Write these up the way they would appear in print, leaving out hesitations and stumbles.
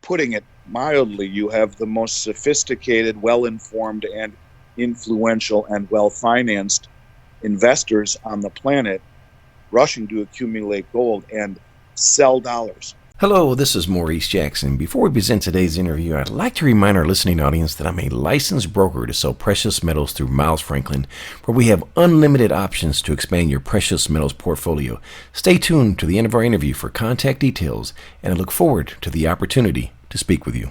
Putting it mildly, you have the most sophisticated, well-informed, and influential and well-financed investors on the planet rushing to accumulate gold and sell dollars. Hello, this is Maurice Jackson. Before we begin today's interview, I'd like to remind our listening audience that I'm a licensed broker to sell precious metals through Miles Franklin, where we have unlimited options to expand your precious metals portfolio. Stay tuned to the end of our interview for contact details, and I look forward to the opportunity to speak with you.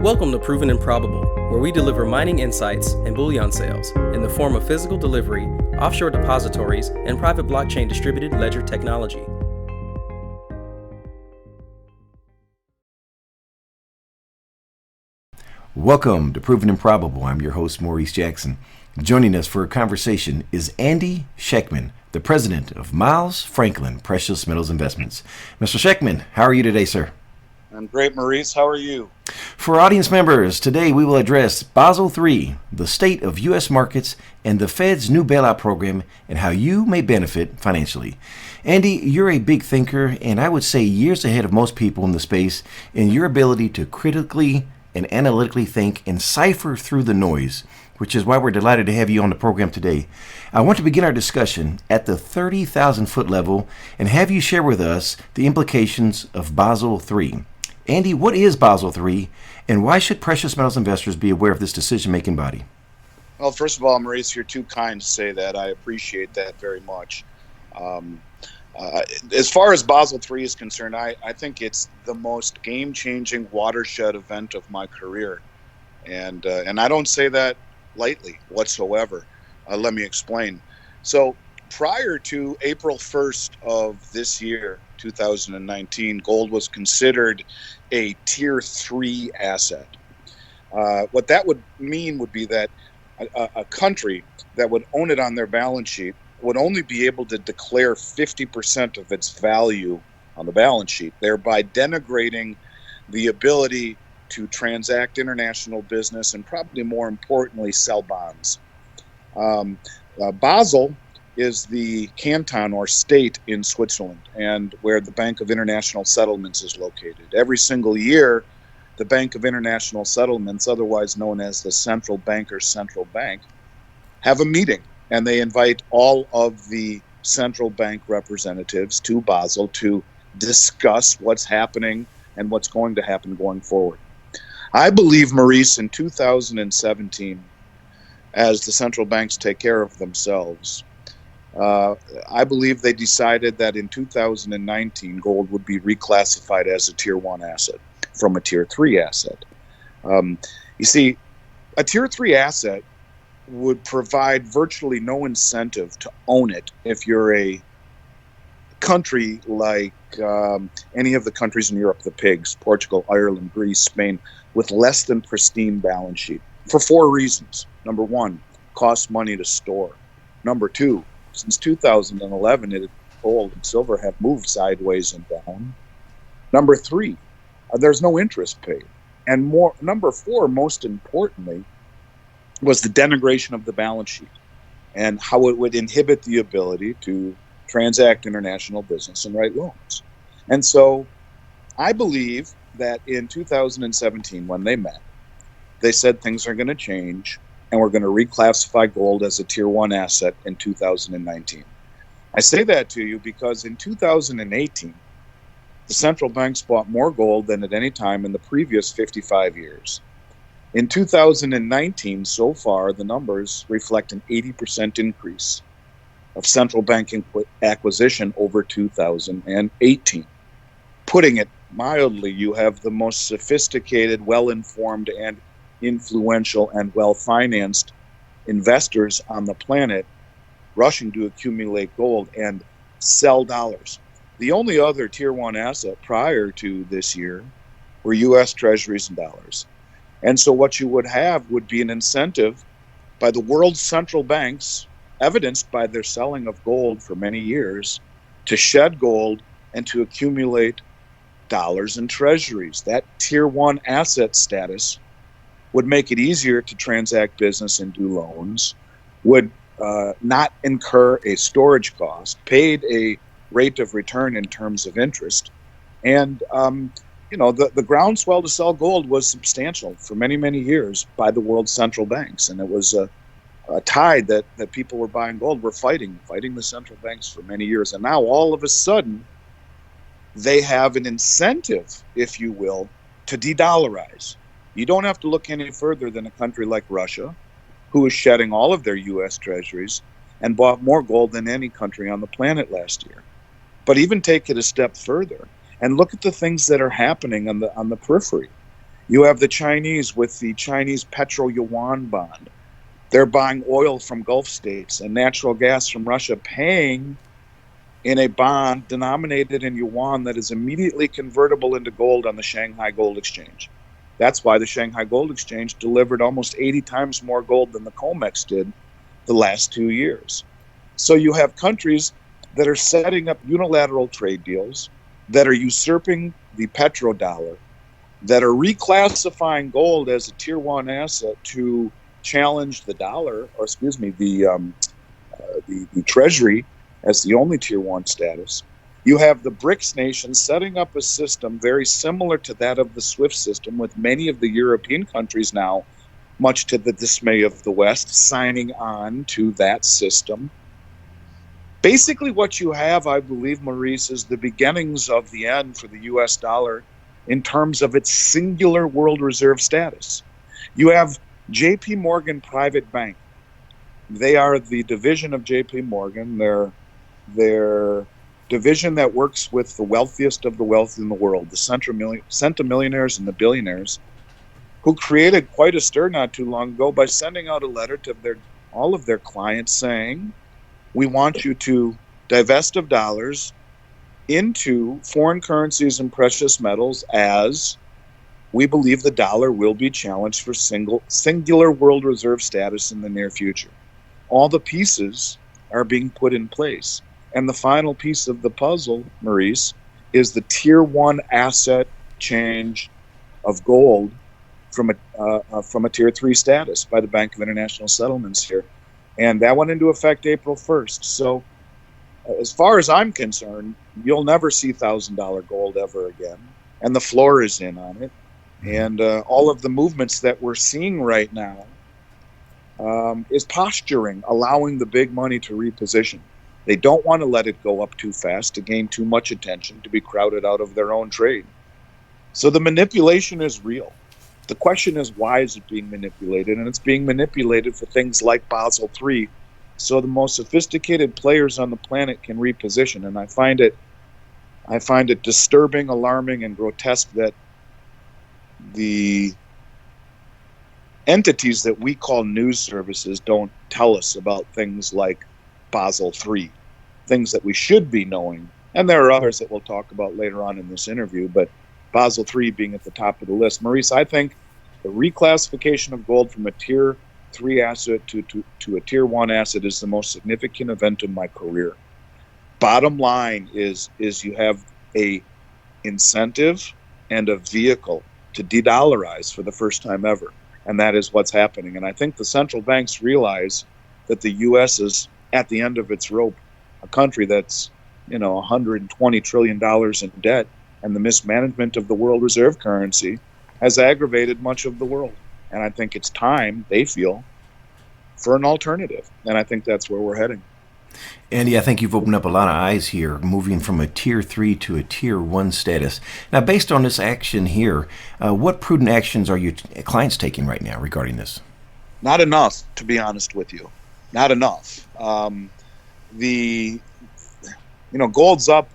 Welcome to Proven and Probable, where we deliver mining insights and bullion sales in the form of physical delivery, offshore depositories, and private blockchain distributed ledger technology. Welcome to Proven and Probable. I'm your host, Maurice Jackson. Joining us for a conversation is Andy Schectman, the president of Miles Franklin Precious Metals Investments. Mr. Schectman, how are you today, sir? I'm great, Maurice. How are you? For audience members, today we will address Basel III, the state of U.S. markets, and the Fed's new bailout program, and how you may benefit financially. Andy, you're a big thinker, and I would say years ahead of most people in the space in your ability to critically and analytically think and cipher through the noise, which is why we're delighted to have you on the program today. I want to begin our discussion at the 30,000 foot level and have you share with us the implications of Basel III. Andy, what is Basel III, and why should precious metals investors be aware of this decision-making body? Well, first of all, Maurice, you're too kind to say that. I appreciate that very much. As far as Basel III is concerned, I think it's the most game-changing watershed event of my career, and I don't say that lightly whatsoever. Let me explain. So prior to April 1st of this year, 2019, gold was considered a Tier 3 asset. What that would mean would be that a country that would own it on their balance sheet would only be able to declare 50% of its value on the balance sheet, thereby denigrating the ability to transact international business and, probably more importantly, sell bonds. Basel is the canton or state in Switzerland, and where the Bank of International Settlements is located. Every single year, the Bank of International Settlements, otherwise known as the central banker's central bank, have a meeting, and they invite all of the central bank representatives to Basel to discuss what's happening and what's going to happen going forward. I believe, Maurice, in 2017, as the central banks take care of themselves, I believe they decided that in 2019, gold would be reclassified as a Tier 1 asset from a Tier 3 asset. You see, a Tier 3 asset would provide virtually no incentive to own it if you're a country like any of the countries in Europe, the pigs, Portugal, Ireland, Greece, Spain, with less than pristine balance sheet, for 4 reasons. Number one, costs money to store. Number two, since 2011, gold and silver have moved sideways and down. Number three, there's no interest paid. And number four, most importantly, was the denigration of the balance sheet and how it would inhibit the ability to transact international business and write loans. And so I believe that in 2017, when they met, they said things are going to change and we're going to reclassify gold as a Tier 1 asset in 2019. I say that to you because in 2018, the central banks bought more gold than at any time in the previous 55 years. In 2019, so far, the numbers reflect an 80% increase of central bank acquisition over 2018. Putting it mildly, you have the most sophisticated, well-informed, and influential and well-financed investors on the planet rushing to accumulate gold and sell dollars. The only other Tier 1 asset prior to this year were U.S. Treasuries and dollars. And so what you would have would be an incentive by the world's central banks, evidenced by their selling of gold for many years, to shed gold and to accumulate dollars and treasuries. That Tier 1 asset status would make it easier to transact business and do loans, would not incur a storage cost, paid a rate of return in terms of interest, And, the groundswell to sell gold was substantial for many, many years by the world's central banks. And it was a tide that people were buying gold were fighting the central banks for many years. And now all of a sudden, they have an incentive, if you will, to de-dollarize. You don't have to look any further than a country like Russia, who is shedding all of their U.S. treasuries and bought more gold than any country on the planet last year. But even take it a step further and look at the things that are happening on the periphery. You have the Chinese with the Chinese petro yuan bond. They're buying oil from Gulf states and natural gas from Russia, paying in a bond denominated in yuan that is immediately convertible into gold on the Shanghai Gold Exchange. That's why the Shanghai Gold Exchange delivered almost 80 times more gold than the COMEX did the last 2 years. So you have countries that are setting up unilateral trade deals, that are usurping the petrodollar, that are reclassifying gold as a tier one asset to challenge the dollar, or excuse me, the treasury as the only tier one status. You have the BRICS nations setting up a system very similar to that of the SWIFT system, with many of the European countries now, much to the dismay of the West, signing on to that system. Basically what you have, I believe, Maurice, is the beginnings of the end for the US dollar in terms of its singular world reserve status. You have JP Morgan Private Bank. They are the division of JP Morgan. They're division that works with the wealthiest of the wealthy in the world, the centimillionaires and the billionaires, who created quite a stir not too long ago by sending out a letter to all of their clients saying, we want you to divest of dollars into foreign currencies and precious metals, as we believe the dollar will be challenged for singular world reserve status in the near future. All the pieces are being put in place. And the final piece of the puzzle, Maurice, is the tier one asset change of gold from a tier three status by the Bank of International Settlements here. And that went into effect April 1st. So as far as I'm concerned, you'll never see $1,000 gold ever again. And the floor is in on it. And all of the movements that we're seeing right now is posturing, allowing the big money to reposition. They don't want to let it go up too fast to gain too much attention, to be crowded out of their own trade. So the manipulation is real. The question is, why is it being manipulated? And it's being manipulated for things like Basel III, so the most sophisticated players on the planet can reposition. And I find it disturbing, alarming, and grotesque that the entities that we call news services don't tell us about things like Basel III, things that we should be knowing. And there are others that we'll talk about later on in this interview, but Basel III being at the top of the list. Maurice, I think the reclassification of gold from a tier 3 asset to a tier 1 asset is the most significant event in my career. Bottom line is you have a incentive and a vehicle to de-dollarize for the first time ever. And that is what's happening. And I think the central banks realize that the U.S. is at the end of its rope, a country that's, $120 trillion in debt, and the mismanagement of the world reserve currency has aggravated much of the world. And I think it's time, they feel, for an alternative. And I think that's where we're heading. Andy, I think you've opened up a lot of eyes here, moving from a tier 3 to a tier 1 status. Now, based on this action here, what prudent actions are your clients taking right now regarding this? Not enough, to be honest with you. Not enough. Gold's up,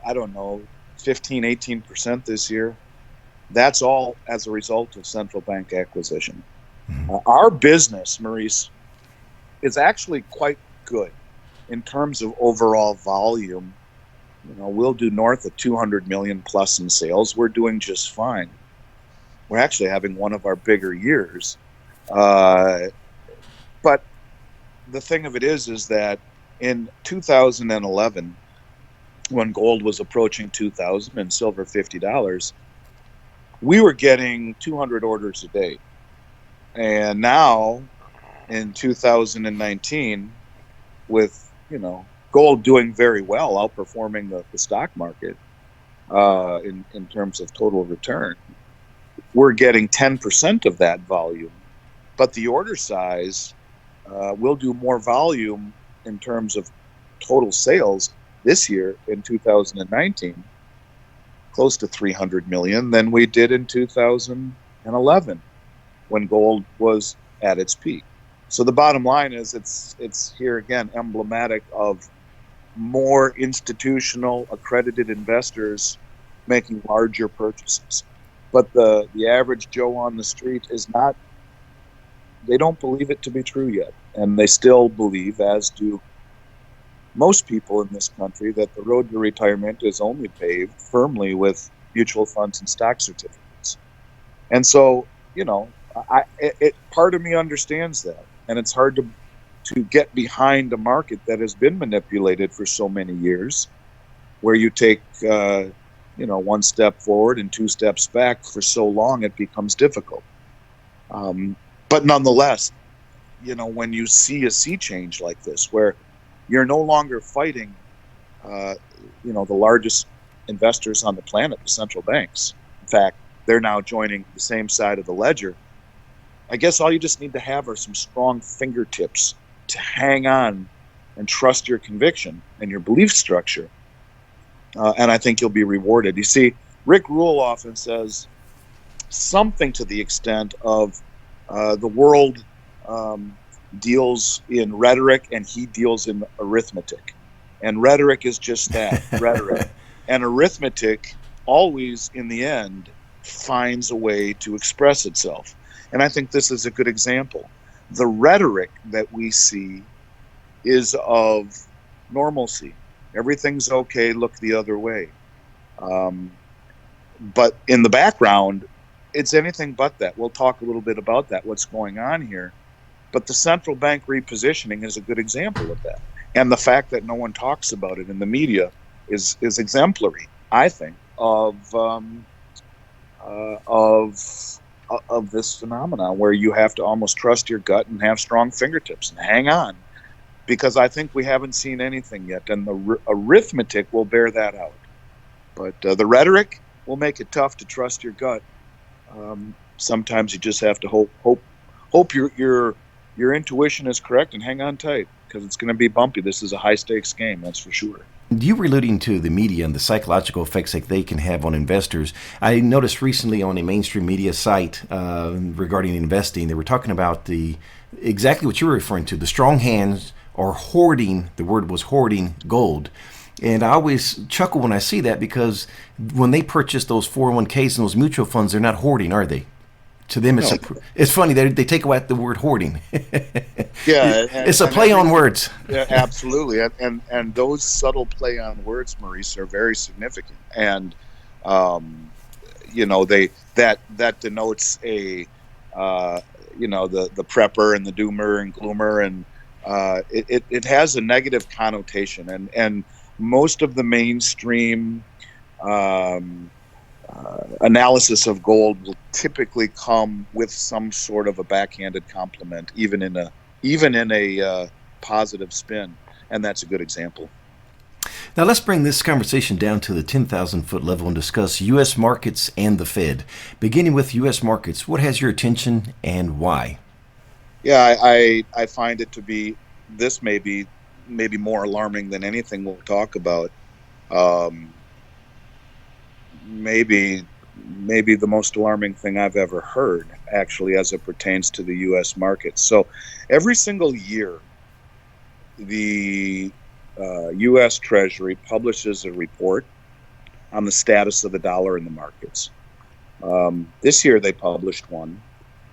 15, 18% this year. That's all as a result of central bank acquisition. Mm-hmm. Our business, Maurice, is actually quite good in terms of overall volume. We'll do north of 200 million plus in sales. We're doing just fine. We're actually having one of our bigger years. But the thing of it is that in 2011, when gold was approaching $2,000 and silver $50, we were getting 200 orders a day. And now in 2019, with gold doing very well, outperforming the stock market, in terms of total return. We're getting 10% of that volume, but the order size will do more volume in terms of total sales this year in 2019, close to 300 million, than we did in 2011 when gold was at its peak. So the bottom line is it's here again emblematic of more institutional accredited investors making larger purchases. But the average Joe on the street is not, they don't believe it to be true yet. And they still believe, as do most people in this country, that the road to retirement is only paved firmly with mutual funds and stock certificates. And so, part of me understands that. And it's hard to get behind a market that has been manipulated for so many years, where you take, one step forward and two steps back for so long, it becomes difficult. But nonetheless, when you see a sea change like this, where you're no longer fighting, the largest investors on the planet, the central banks. In fact, they're now joining the same side of the ledger. I guess all you just need to have are some strong fingertips to hang on and trust your conviction and your belief structure. And I think you'll be rewarded. You see, Rick Rule often says something to the extent of the world deals in rhetoric and he deals in arithmetic. And rhetoric is just that, rhetoric. And arithmetic always, in the end, finds a way to express itself. And I think this is a good example. The rhetoric that we see is of normalcy. Everything's okay, look the other way. But in the background, it's anything but that. We'll talk a little bit about that, what's going on here. But the central bank repositioning is a good example of that. And the fact that no one talks about it in the media is exemplary, I think, of this phenomenon where you have to almost trust your gut and have strong fingertips and hang on, because I think we haven't seen anything yet, and the arithmetic will bear that out. But the rhetoric will make it tough to trust your gut. Sometimes you just have to hope your intuition is correct and hang on tight, because it's going to be bumpy. This is a high-stakes game, that's for sure. You were alluding to the media and the psychological effects that they can have on investors. I noticed recently on a mainstream media site regarding investing, they were talking about exactly what you were referring to. The strong hands are hoarding, the word was hoarding, gold. And I always chuckle when I see that, because when they purchase those 401ks and those mutual funds, they're not hoarding, are they? To them, it's funny. They take away the word hoarding. Yeah, it's a play on words. Yeah, absolutely, and those subtle play on words, Maurice, are very significant. And that denotes the prepper and the doomer and gloomer, and it has a negative connotation. And most of the mainstream analysis of gold will typically come with some sort of a backhanded compliment, even in a positive spin, and that's a good example. Now let's bring this conversation down to the 10,000-foot level and discuss U.S. markets and the Fed. Beginning with U.S. markets, what has your attention and why? Yeah, I find it to be, this may be more alarming than anything we'll talk about. Maybe the most alarming thing I've ever heard, actually, as it pertains to the U.S. market. So every single year, the U.S. Treasury publishes a report on the status of the dollar in the markets. This year they published one,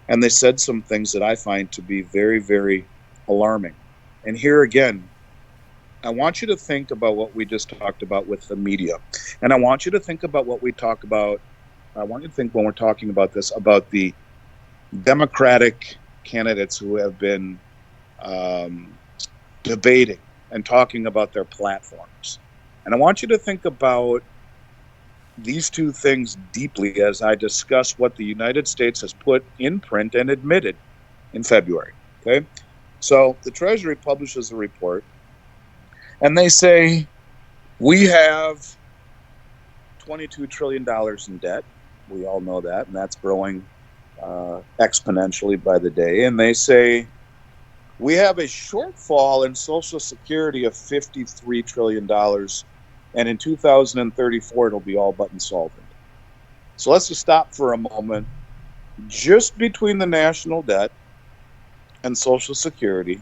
and they said some things that I find to be very, very alarming. And here again, I want you to think about what we just talked about with the media. And I want you to think about what we talk about. I want you to think when we're talking about this, about the Democratic candidates who have been debating and talking about their platforms. And I want you to think about these two things deeply as I discuss what the United States has put in print and admitted in February. Okay? So the Treasury publishes a report, and they say, we have $22 trillion in debt. We all know that, and that's growing exponentially by the day. And they say we have a shortfall in Social Security of $53 trillion, and in 2034, it'll be all but insolvent. So let's just stop for a moment. Just between the national debt and Social Security,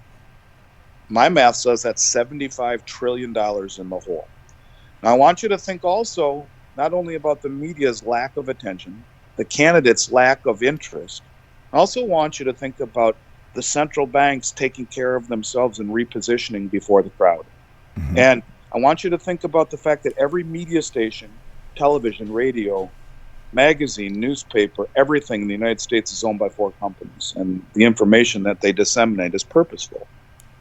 my math says that's $75 trillion in the hole. Now, I want you to think also not only about the media's lack of attention, the candidates' lack of interest. I also want you to think about the central banks taking care of themselves and repositioning before the crowd. Mm-hmm. And I want you to think about the fact that every media station, television, radio, magazine, newspaper, everything in the United States is owned by 4 companies, and the information that they disseminate is purposeful.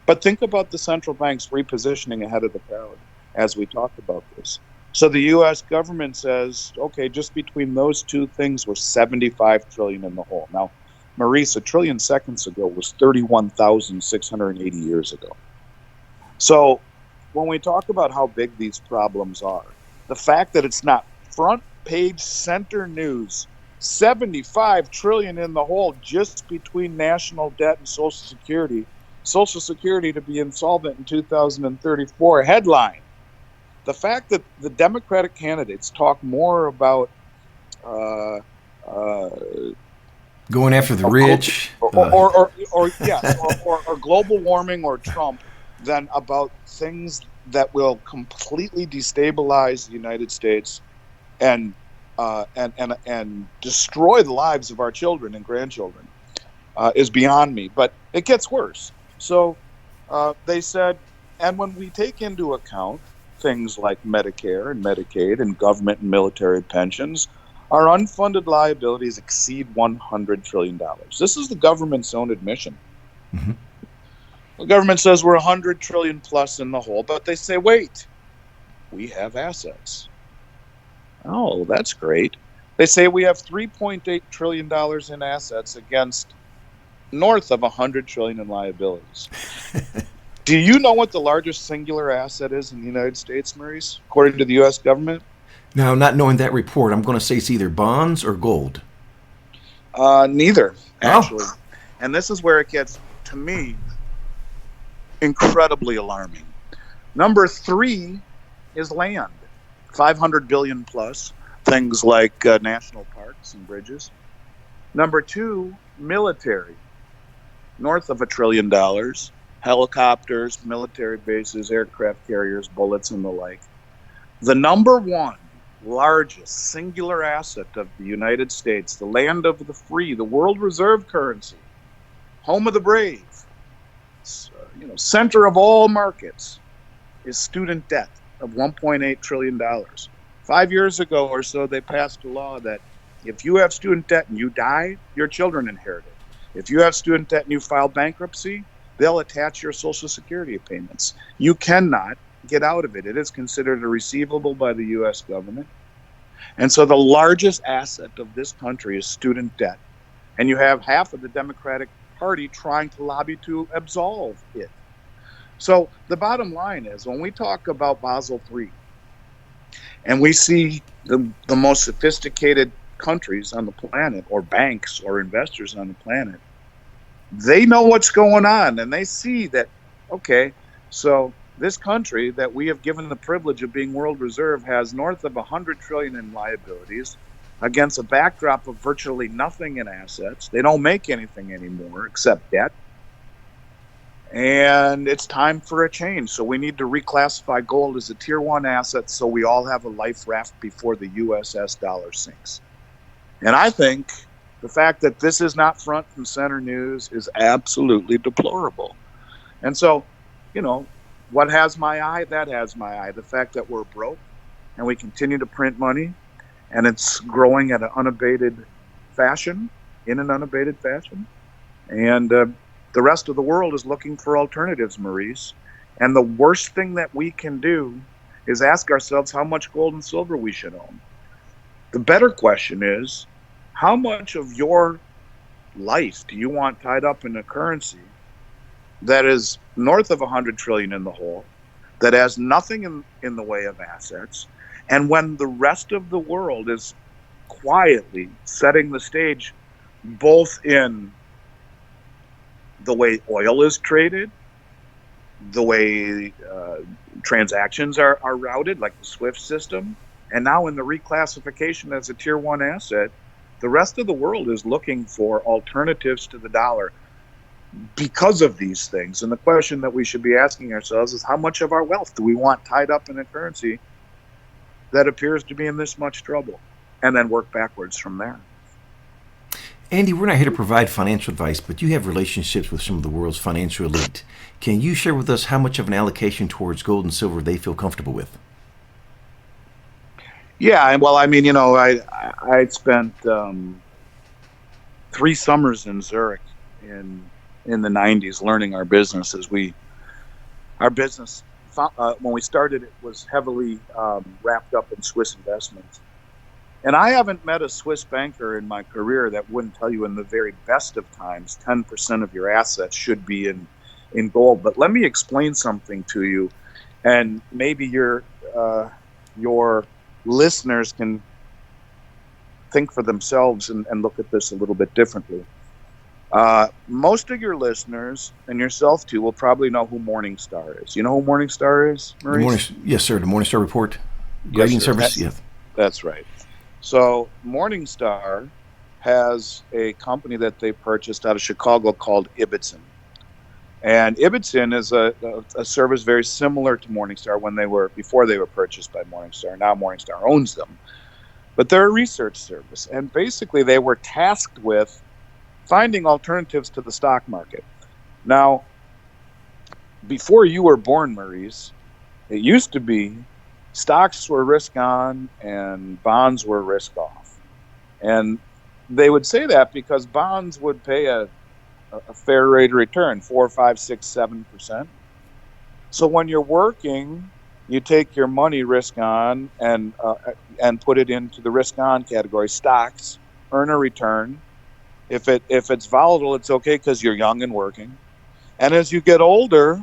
But think about the central banks repositioning ahead of the crowd as we talk about this. So the U.S. government says, okay, just between those two things, we're $75 trillion in the hole. Now, Maurice, 1 trillion seconds ago was 31,680 years ago. So when we talk about how big these problems are, the fact that it's not front page center news, 75 trillion in the hole just between national debt and Social Security to be insolvent in 2034, headline. The fact that the Democratic candidates talk more about going after the rich, or global warming or Trump, than about things that will completely destabilize the United States and destroy the lives of our children and grandchildren is beyond me. But it gets worse. So they said, and when we take into account things like Medicare and Medicaid and government and military pensions, our unfunded liabilities exceed $100 trillion. This is the government's own admission. Mm-hmm. The government says we're $100 trillion plus in the hole, but they say, wait, we have assets. Oh, that's great. They say we have $3.8 trillion in assets against north of $100 trillion in liabilities. Do you know what the largest singular asset is in the United States, Maurice, according to the U.S. government? Now, not knowing that report, I'm going to say it's either bonds or gold. Neither, actually. Oh. And this is where it gets, to me, incredibly alarming. Number 3 is land, 500 billion plus, things like national parks and bridges. Number 2, military, north of $1 trillion, helicopters, military bases, aircraft carriers, bullets, and the like. The number 1 largest singular asset of the United States, the land of the free, the world reserve currency, home of the brave, center of all markets, is student debt of $1.8 trillion. 5 years ago or so, they passed a law that if you have student debt and you die, your children inherit it. If you have student debt and you file bankruptcy, they'll attach your Social Security payments. You cannot get out of it. It is considered a receivable by the U.S. government. And so the largest asset of this country is student debt. And you have half of the Democratic Party trying to lobby to absolve it. So the bottom line is, when we talk about Basel III, and we see the most sophisticated countries on the planet, or banks or investors on the planet, they know what's going on, and they see that, okay, so this country that we have given the privilege of being world reserve has north of $100 trillion in liabilities against a backdrop of virtually nothing in assets. They don't make anything anymore except debt. And it's time for a change. So we need to reclassify gold as a tier 1 asset so we all have a life raft before the USS dollar sinks. And I think the fact that this is not front and center news is absolutely deplorable. And so, what has my eye? That has my eye. The fact that we're broke and we continue to print money and it's growing at an unabated fashion, And the rest of the world is looking for alternatives, Maurice. And the worst thing that we can do is ask ourselves how much gold and silver we should own. The better question is, how much of your life do you want tied up in a currency that is north of $100 trillion in the hole, that has nothing in the way of assets, And when the rest of the world is quietly setting the stage, both in the way oil is traded, the way transactions are routed, like the SWIFT system, and now in the reclassification as a tier one asset, the rest of the world is looking for alternatives to the dollar because of these things. And the question that we should be asking ourselves is, how much of our wealth do we want tied up in a currency that appears to be in this much trouble? And then work backwards from there. Andy, we're not here to provide financial advice, but you have relationships with some of the world's financial elite. Can you share with us how much of an allocation towards gold and silver they feel comfortable with? Yeah, well, I mean, I spent 3 summers in Zurich in the 90s learning our business. Our business, when we started, it was heavily wrapped up in Swiss investments. And I haven't met a Swiss banker in my career that wouldn't tell you in the very best of times, 10% of your assets should be in gold. But let me explain something to you, and maybe your listeners can think for themselves and look at this a little bit differently. Most of your listeners, and yourself too, will probably know who Morningstar is. You know who Morningstar is, Maurice? Yes, sir. The Morningstar report. Grading service. Yes. That's right. So Morningstar has a company that they purchased out of Chicago called Ibbotson. And Ibbotson is a service very similar to Morningstar before they were purchased by Morningstar. Now Morningstar owns them. But they're a research service. And basically they were tasked with finding alternatives to the stock market. Now, before you were born, Maurice, it used to be stocks were risk on and bonds were risk off. And they would say that because bonds would pay a fair rate of return, 4, 5, 6, 7%. So when you're working, you take your money risk on and put it into the risk on category. Stocks earn a return. If it's volatile, it's okay because you're young and working. And as you get older,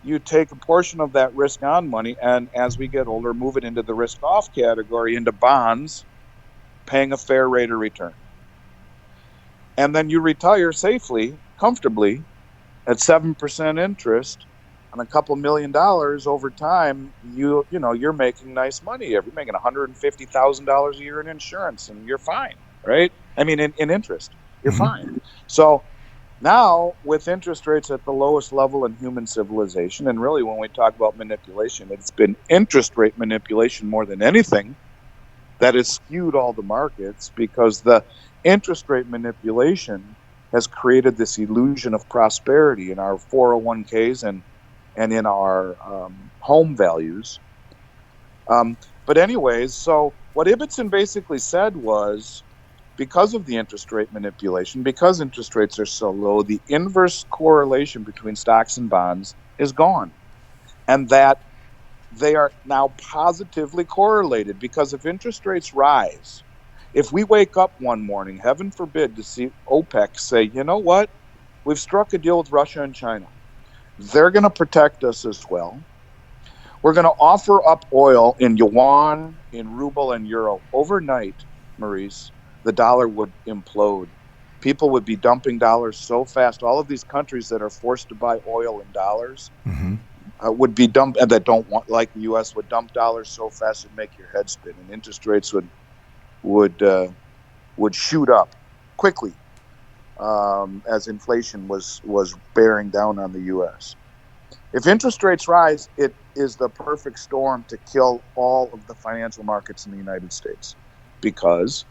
you take a portion of that risk on money, and as we get older, move it into the risk off category, into bonds, paying a fair rate of return. And then you retire safely, comfortably, at 7% interest on a couple $1 million over time. You're making nice money. You're making $150,000 a year in insurance, and you're fine, right? I mean, in interest, you're fine. So now, with interest rates at the lowest level in human civilization, and really when we talk about manipulation, it's been interest rate manipulation more than anything that has skewed all the markets, because the interest rate manipulation has created this illusion of prosperity in our 401ks and in our home values. But anyways, so what Ibbotson basically said was, because of the interest rate manipulation, because interest rates are so low, the inverse correlation between stocks and bonds is gone. And that they are now positively correlated, because if interest rates rise, if we wake up one morning, heaven forbid, to see OPEC say, you know what, we've struck a deal with Russia and China. They're going to protect us as well. We're going to offer up oil in yuan, in ruble, and euro. Overnight, Maurice, the dollar would implode. People would be dumping dollars so fast. All of these countries that are forced to buy oil in dollars would be dumped, and that don't want, like the U.S., would dump dollars so fast it'd make your head spin, and interest rates would shoot up quickly as inflation was bearing down on the U.S. If interest rates rise, it is the perfect storm to kill all of the financial markets in the United States, because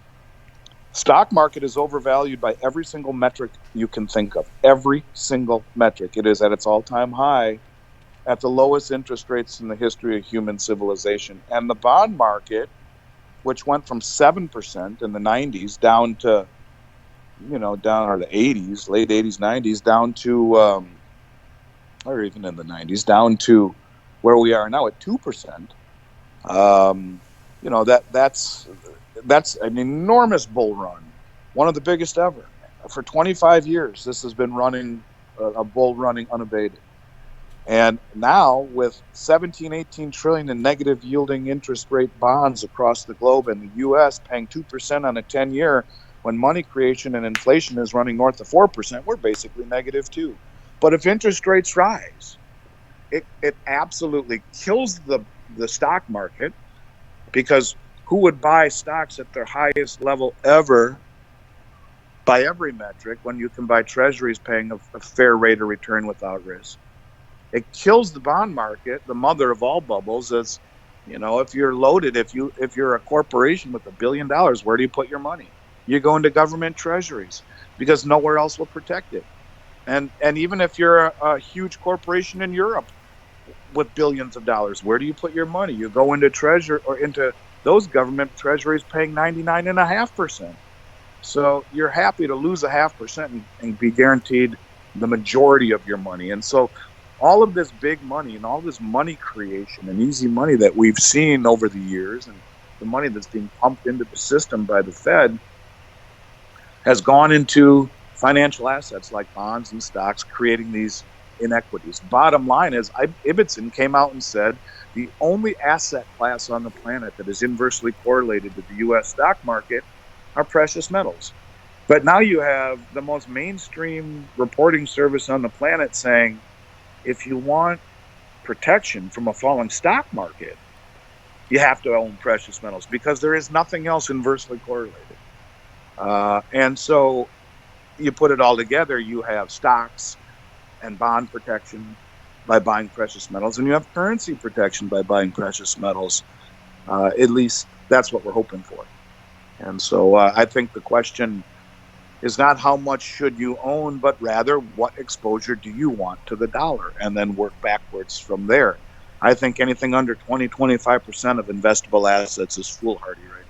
stock market is overvalued by every single metric you can think of. Every single metric. It is at its all-time high, at the lowest interest rates in the history of human civilization. And the bond market, which went from 7% in the 90s down to, down to the 80s, late 80s, 90s, down to, or even in the 90s, down to where we are now at 2%. That's an enormous bull run, one of the biggest ever. For 25 years, this has been running, a bull running unabated. And now with 17, 18 trillion in negative yielding interest rate bonds across the globe, and the US paying 2% on a 10-year, when money creation and inflation is running north of 4%, we're basically negative too. But if interest rates rise, it absolutely kills the stock market, because who would buy stocks at their highest level ever by every metric when you can buy treasuries paying a fair rate of return without risk? It kills the bond market, the mother of all bubbles. As if you're loaded, if you're a corporation with $1 billion, where do you put your money? You go into government treasuries, because nowhere else will protect it. And even if you're a huge corporation in Europe with billions of dollars, where do you put your money? You go into treasury, or into those government treasuries paying 99.5%. So you're happy to lose 0.5% and be guaranteed the majority of your money. And so all of this big money and all this money creation and easy money that we've seen over the years, and the money that's being pumped into the system by the Fed, has gone into financial assets like bonds and stocks, creating these inequities. Bottom line is, Ibbotson came out and said the only asset class on the planet that is inversely correlated to the U.S. stock market are precious metals. But now you have the most mainstream reporting service on the planet saying, if you want protection from a falling stock market, you have to own precious metals, because there is nothing else inversely correlated. And so you put it all together, you have stocks and bond protection by buying precious metals, and you have currency protection by buying precious metals. At least that's what we're hoping for. And so I think the question is not how much should you own, but rather what exposure do you want to the dollar, and then work backwards from there. I think anything under 20-25% of investable assets is foolhardy right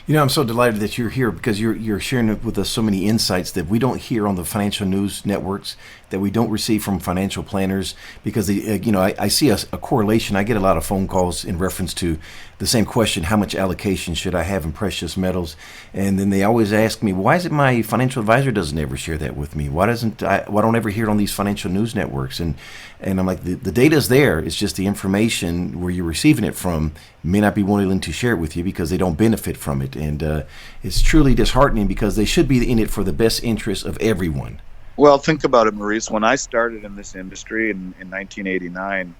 now. I'm so delighted that you're here, because you're sharing with us so many insights that we don't hear on the financial news networks, that we don't receive from financial planners, because I see a correlation. I get a lot of phone calls in reference to the same question: how much allocation should I have in precious metals? And then they always ask me, why is it my financial advisor doesn't ever share that with me? Why don't I ever hear it on these financial news networks? And I'm like, the data's there. It's just the information where you're receiving it from may not be willing to share it with you, because they don't benefit from it. And it's truly disheartening, because they should be in it for the best interest of everyone. Well, think about it, Maurice. When I started in this industry in 1989,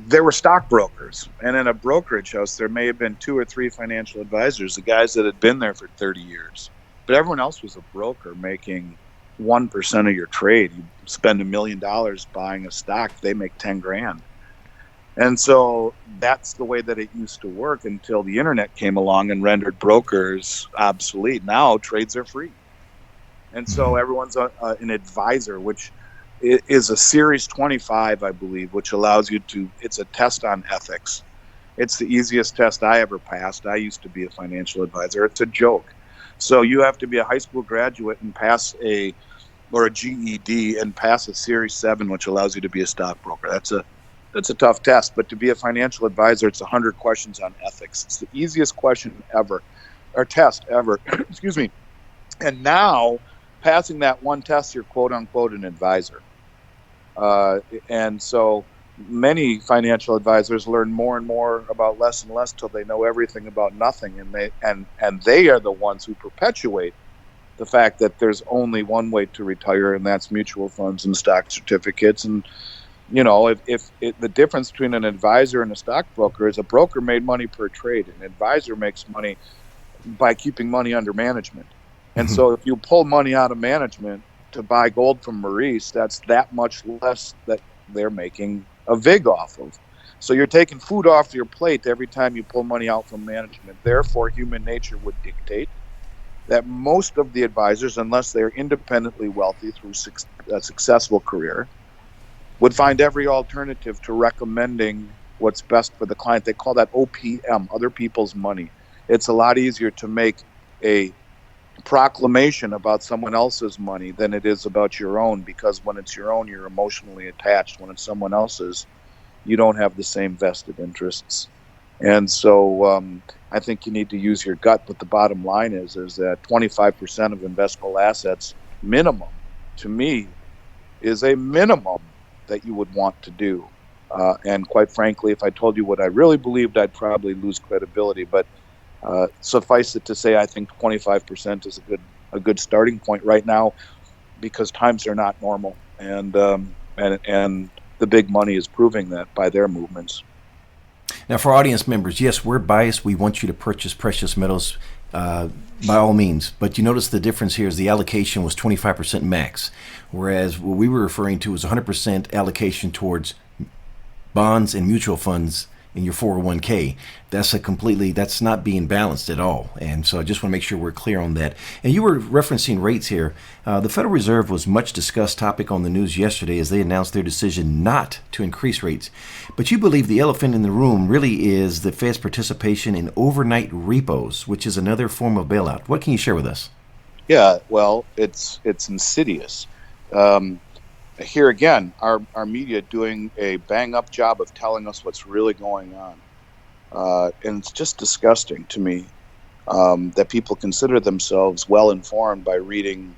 there were stockbrokers, and in a brokerage house there may have been 2 or 3 financial advisors, the guys that had been there for 30 years. But everyone else was a broker making 1% of your trade. You spend $1 million buying a stock, they make 10 grand. And so that's the way that it used to work, until the internet came along and rendered brokers obsolete. Now trades are free. And so everyone's an advisor, which is a Series 25, I believe, which allows you to, it's a test on ethics. It's the easiest test I ever passed. I used to be a financial advisor. It's a joke. So you have to be a high school graduate and pass a GED and pass a Series 7, which allows you to be a stockbroker. That's a tough test. But to be a financial advisor, it's 100 questions on ethics. It's the easiest question ever, or test ever. Excuse me. And now, passing that one test, you're quote unquote an advisor. And so many financial advisors learn more and more about less and less till they know everything about nothing. And they are the ones who perpetuate the fact that there's only one way to retire, and that's mutual funds and stock certificates. And if the difference between an advisor and a stockbroker is, a broker made money per trade, an advisor makes money by keeping money under management. And so if you pull money out of management to buy gold from Maurice, that's that much less that they're making a VIG off of. So you're taking food off your plate every time you pull money out from management. Therefore, human nature would dictate that most of the advisors, unless they're independently wealthy through a successful career, would find every alternative to recommending what's best for the client. They call that OPM, other people's money. It's a lot easier to make a proclamation about someone else's money than it is about your own, because when it's your own, you're emotionally attached. When it's someone else's, you don't have the same vested interests. And so I think you need to use your gut. But the bottom line is that 25% of investable assets minimum, to me, is a minimum that you would want to do. And quite frankly, if I told you what I really believed, I'd probably lose credibility. But suffice it to say, I think 25% is a good starting point right now, because times are not normal, and the big money is proving that by their movements. Now, for audience members, yes, we're biased. We want you to purchase precious metals by all means. But you notice the difference here is the allocation was 25% max, whereas what we were referring to was 100% allocation towards bonds and mutual funds in your 401k. That's not being balanced at all. And so I just want to make sure we're clear on that. And you were referencing rates here. The Federal Reserve was much discussed topic on the news yesterday as they announced their decision not to increase rates. But you believe the elephant in the room really is the Fed's participation in overnight repos, which is another form of bailout. What can you share with us? Yeah, well, it's insidious. Here again, our media doing a bang-up job of telling us what's really going on. And it's just disgusting to me that people consider themselves well-informed by reading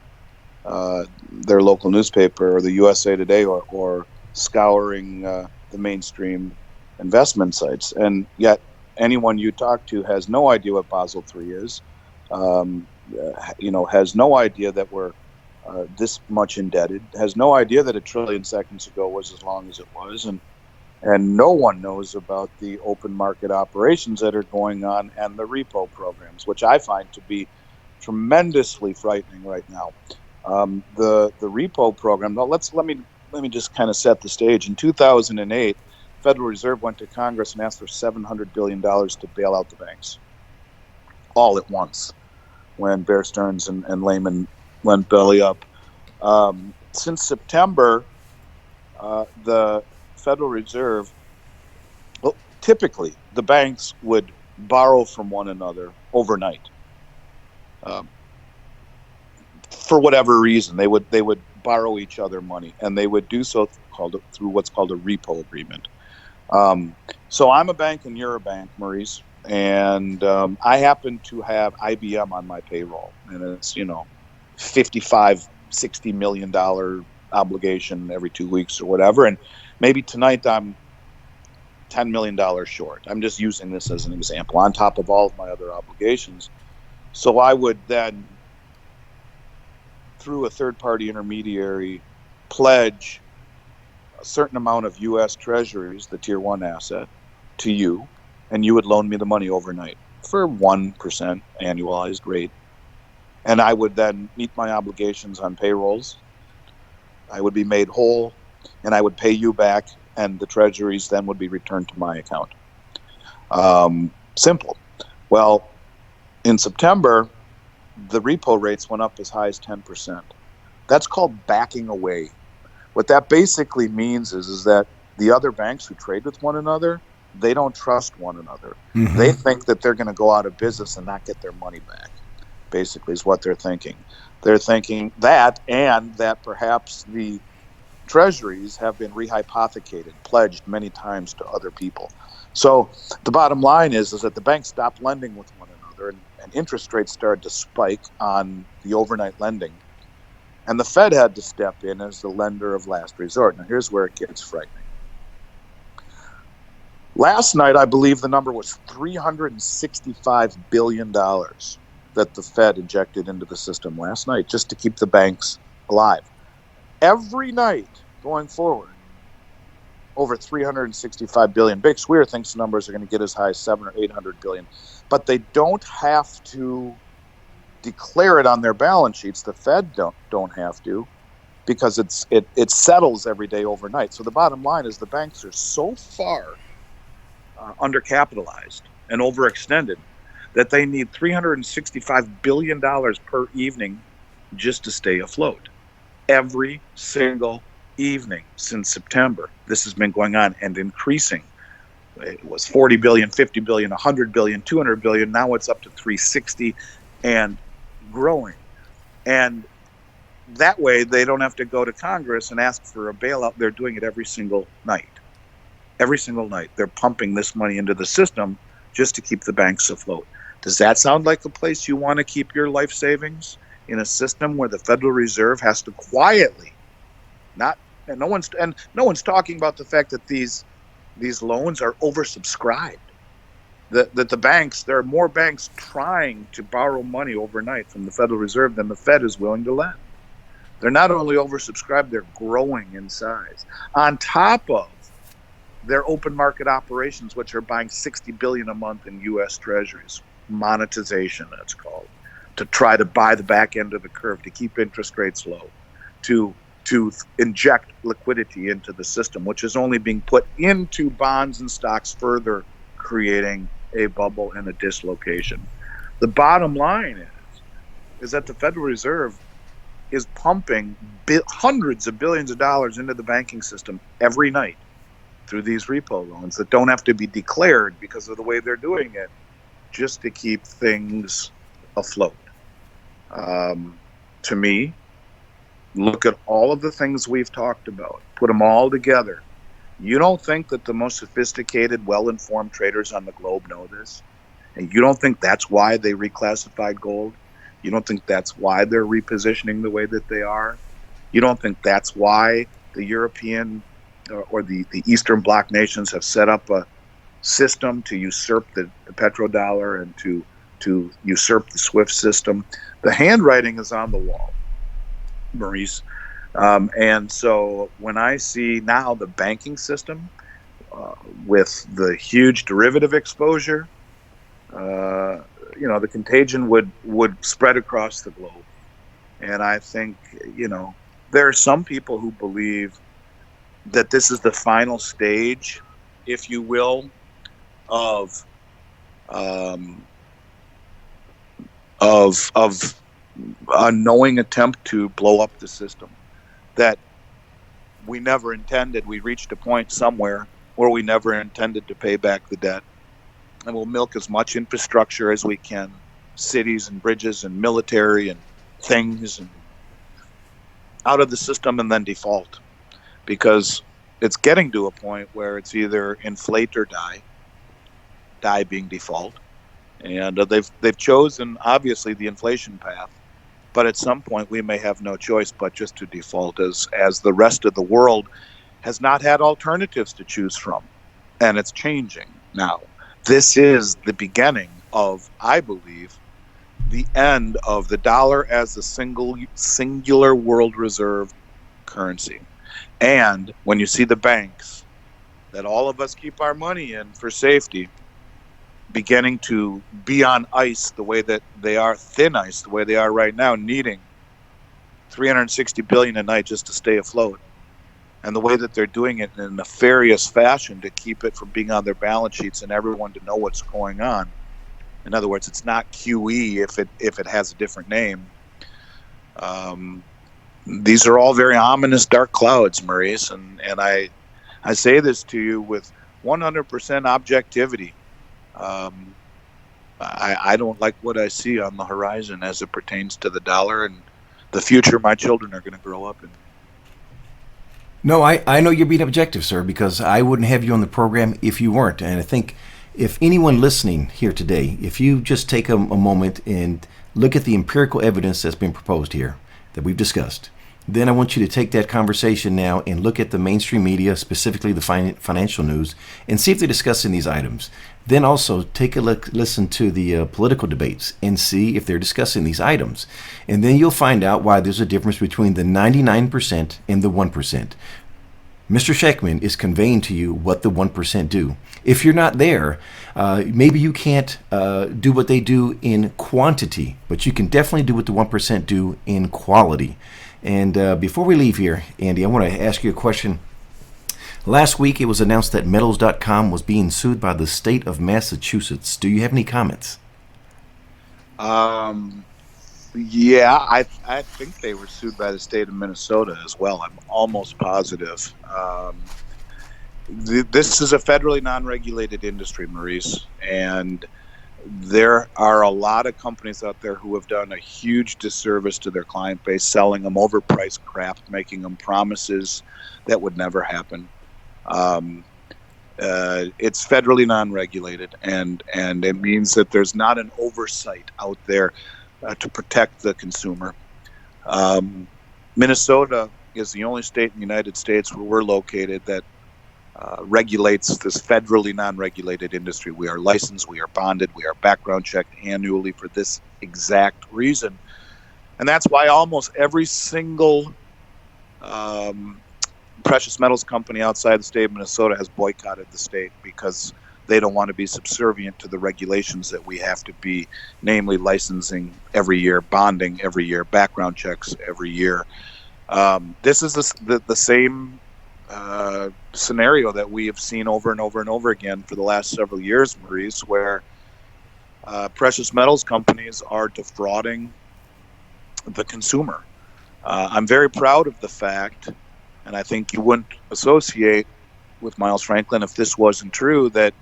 their local newspaper or the USA Today or scouring the mainstream investment sites. And yet anyone you talk to has no idea what Basel III is, has no idea that we're this much indebted, has no idea that 1 trillion seconds ago was as long as it was, and no one knows about the open market operations that are going on and the repo programs, which I find to be tremendously frightening right now. The repo program. Now let me just kind of set the stage. In 2008, Federal Reserve went to Congress and asked for $700 billion to bail out the banks, all at once, when Bear Stearns and Lehman went belly up. Since September, the Federal Reserve, typically the banks would borrow from one another overnight. For whatever reason, they would borrow each other money, and they would do so through what's called a repo agreement. So I'm a bank and you're a bank, Maurice, and I happen to have IBM on my payroll, and it's $55-60 million obligation every 2 weeks or whatever, and maybe tonight I'm $10 million short. I'm just using this as an example on top of all of my other obligations. So I would then, through a third-party intermediary, pledge a certain amount of U.S. Treasuries, the Tier 1 asset, to you, and you would loan me the money overnight for 1% annualized rate. And I would then meet my obligations on payrolls. I would be made whole, and I would pay you back, and the treasuries then would be returned to my account. Simple. Well, in September, the repo rates went up as high as 10%. That's called backing away. What that basically means is that the other banks who trade with one another, they don't trust one another. Mm-hmm. They think that they're going to go out of business and not get their money back. Basically is what they're thinking. They're thinking that, and that perhaps the treasuries have been rehypothecated, pledged many times to other people. So the bottom line is that the banks stopped lending with one another, and interest rates started to spike on the overnight lending. And the Fed had to step in as the lender of last resort. Now here's where it gets frightening. Last night, I believe the number was $365 billion that the Fed injected into the system last night just to keep the banks alive. Every night going forward, over $365 billion. Big Square thinks the numbers are going to get as high as $700 or $800 billion. But they don't have to declare it on their balance sheets. The Fed don't have to, because it settles every day overnight. So the bottom line is the banks are so far undercapitalized and overextended that they need $365 billion per evening just to stay afloat. Every single evening since September, this has been going on and increasing. It was 40 billion, 50 billion, 100 billion, 200 billion. Now it's up to 360 and growing. And that way they don't have to go to Congress and ask for a bailout. They're doing it every single night. Every single night. They're pumping this money into the system just to keep the banks afloat. Does that sound like a place you want to keep your life savings, in a system where the Federal Reserve has to quietly, not And no one's talking about the fact that these loans are oversubscribed. That the banks, there are more banks trying to borrow money overnight from the Federal Reserve than the Fed is willing to lend. They're not only oversubscribed, they're growing in size. On top of their open market operations, which are buying $60 billion a month in U.S. Treasuries, monetization, that's called, to try to buy the back end of the curve, to keep interest rates low, to inject liquidity into the system, which is only being put into bonds and stocks, further creating a bubble and a dislocation. The bottom line is that the Federal Reserve is pumping hundreds of billions of dollars into the banking system every night through these repo loans that don't have to be declared because of the way they're doing it, just to keep things afloat. To me, look at all of the things we've talked about, put them all together. You don't think that the most sophisticated, well-informed traders on the globe know this? And you don't think that's why they reclassified gold? You don't think that's why they're repositioning the way that they are? You don't think that's why the European or the Eastern Bloc nations have set up a system to usurp the petrodollar and to usurp the SWIFT system? The handwriting is on the wall, Maurice. And so when I see now the banking system with the huge derivative exposure, the contagion would spread across the globe. And I think, there are some people who believe that this is the final stage, if you will, of a knowing attempt to blow up the system. That we never intended. We reached a point somewhere where we never intended to pay back the debt. And we'll milk as much infrastructure as we can, cities and bridges and military and things, and out of the system and then default. Because it's getting to a point where it's either inflate or die being default. And they've chosen, obviously, the inflation path. But at some point, we may have no choice but just to default, as the rest of the world has not had alternatives to choose from. And it's changing now. This is the beginning of, I believe, the end of the dollar as a singular world reserve currency. And when you see the banks that all of us keep our money in for safety beginning to be on ice the way that they are, thin ice the way they are right now, needing $360 billion a night just to stay afloat, and the way that they're doing it in a nefarious fashion to keep it from being on their balance sheets and everyone to know what's going on. In other words, it's not QE if it has a different name. These are all very ominous dark clouds, Maurice, and I say this to you with 100% objectivity. I don't like what I see on the horizon as it pertains to the dollar and the future my children are going to grow up in. No, I know you're being objective, sir, because I wouldn't have you on the program if you weren't. And I think if anyone listening here today, if you just take a moment and look at the empirical evidence that's been proposed here, that we've discussed, then I want you to take that conversation now and look at the mainstream media, specifically the financial news, and see if they're discussing these items. Then also take a look, listen to the political debates and see if they're discussing these items. And then you'll find out why there's a difference between the 99% and the 1%. Mr. Schectman is conveying to you what the 1% do. If you're not there, maybe you can't do what they do in quantity, but you can definitely do what the 1% do in quality. And before we leave here, Andy, I want to ask you a question. Last week, it was announced that Metals.com was being sued by the state of Massachusetts. Do you have any comments? Yeah, I think they were sued by the state of Minnesota as well. I'm almost positive. This is a federally non-regulated industry, Maurice, and there are a lot of companies out there who have done a huge disservice to their client base, selling them overpriced crap, making them promises that would never happen. It's federally non-regulated, and it means that there's not an oversight out there to protect the consumer. Minnesota is the only state in the United States where we're located that regulates this federally non-regulated industry. We are licensed, we are bonded, we are background checked annually for this exact reason. And that's why almost every single precious metals company outside the state of Minnesota has boycotted the state, because they don't want to be subservient to the regulations that we have to be, namely licensing every year, bonding every year, background checks every year. This is the same scenario that we have seen over and over and over again for the last several years, Maurice, where precious metals companies are defrauding the consumer. I'm very proud of the fact, and I think you wouldn't associate with Miles Franklin if this wasn't true, that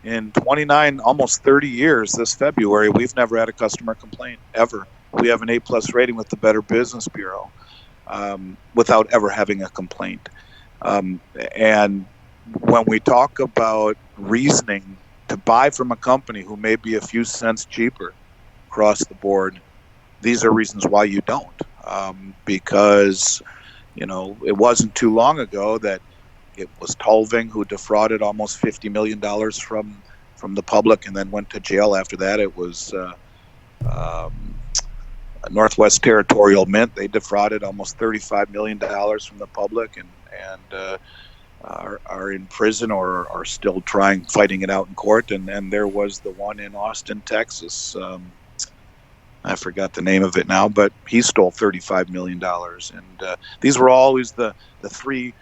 in 29, almost 30 years this February, we've never had a customer complaint, ever. We have an A+ rating with the Better Business Bureau without ever having a complaint. And when we talk about reasoning to buy from a company who may be a few cents cheaper across the board, these are reasons why you don't. Because, it wasn't too long ago that it was Tulving who defrauded almost $50 million from the public and then went to jail after that. It was Northwest Territorial Mint. They defrauded almost $35 million from the public and are in prison or are still fighting it out in court. And there was the one in Austin, Texas. I forgot the name of it now, but he stole $35 million. And these were always the three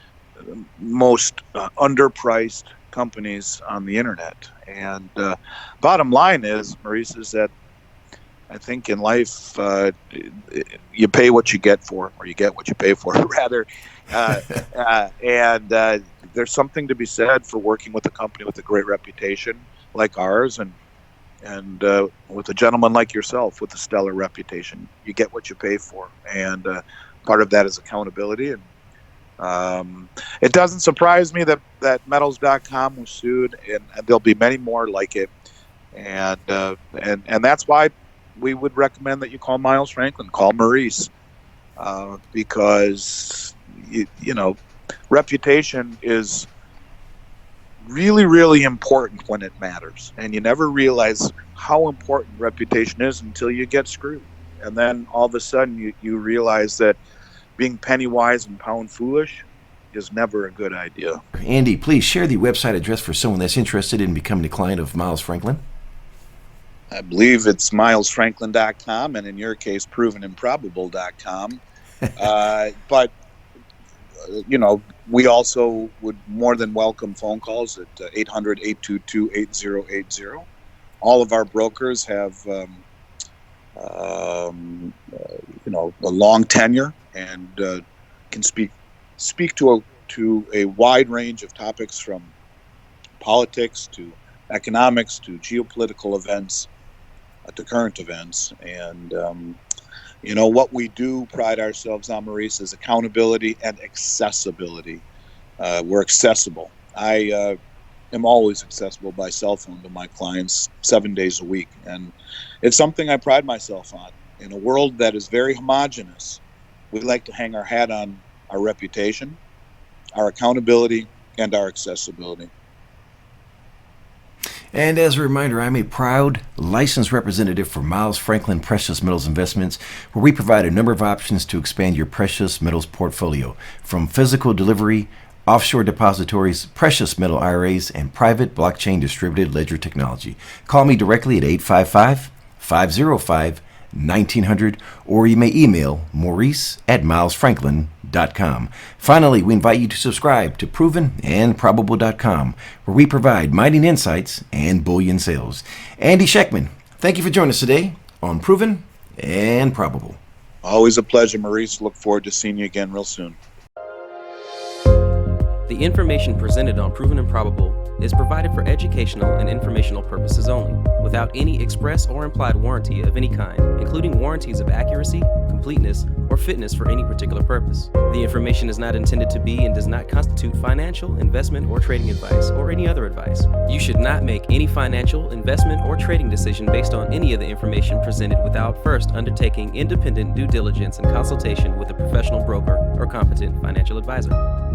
most underpriced companies on the internet. And bottom line is, Maurice, is that I think in life you pay what you get for, or you get what you pay for, rather. And there's something to be said for working with a company with a great reputation like ours, and with a gentleman like yourself with a stellar reputation. You get what you pay for, and part of that is accountability. And it doesn't surprise me that Metals.com was sued, and there'll be many more like it. And that's why we would recommend that you call Miles Franklin, call Maurice, because reputation is really, really important when it matters, and you never realize how important reputation is until you get screwed, and then all of a sudden you realize that being penny wise and pound foolish is never a good idea. Andy, please share the website address for someone that's interested in becoming a client of Miles Franklin. I believe it's milesfranklin.com, and in your case, ProvenAndProbable.com. But we also would more than welcome phone calls at 800-822-8080. All of our brokers have, a long tenure and can speak to a wide range of topics, from politics to economics to geopolitical events to current events. And what we do pride ourselves on, Maurice, is accountability and accessibility. We're accessible. I am always accessible by cell phone to my clients 7 days a week. And it's something I pride myself on. In a world that is very homogenous, we like to hang our hat on our reputation, our accountability, and our accessibility. And as a reminder, I'm a proud licensed representative for Miles Franklin Precious Metals Investments, where we provide a number of options to expand your precious metals portfolio, from physical delivery, offshore depositories, precious metal IRAs, and private blockchain distributed ledger technology. Call me directly at 855-505-1900, or you may email Maurice@milesfranklin.com. Finally, we invite you to subscribe to ProvenAndProbable.com, where we provide mining insights and bullion sales. Andy Schectman, thank you for joining us today on Proven and Probable. Always a pleasure, Maurice. Look forward to seeing you again real soon. The information presented on Proven and Probable is provided for educational and informational purposes only, without any express or implied warranty of any kind, including warranties of accuracy, completeness, or fitness for any particular purpose. The information is not intended to be and does not constitute financial, investment, or trading advice, or any other advice. You should not make any financial, investment, or trading decision based on any of the information presented without first undertaking independent due diligence and consultation with a professional broker or competent financial advisor.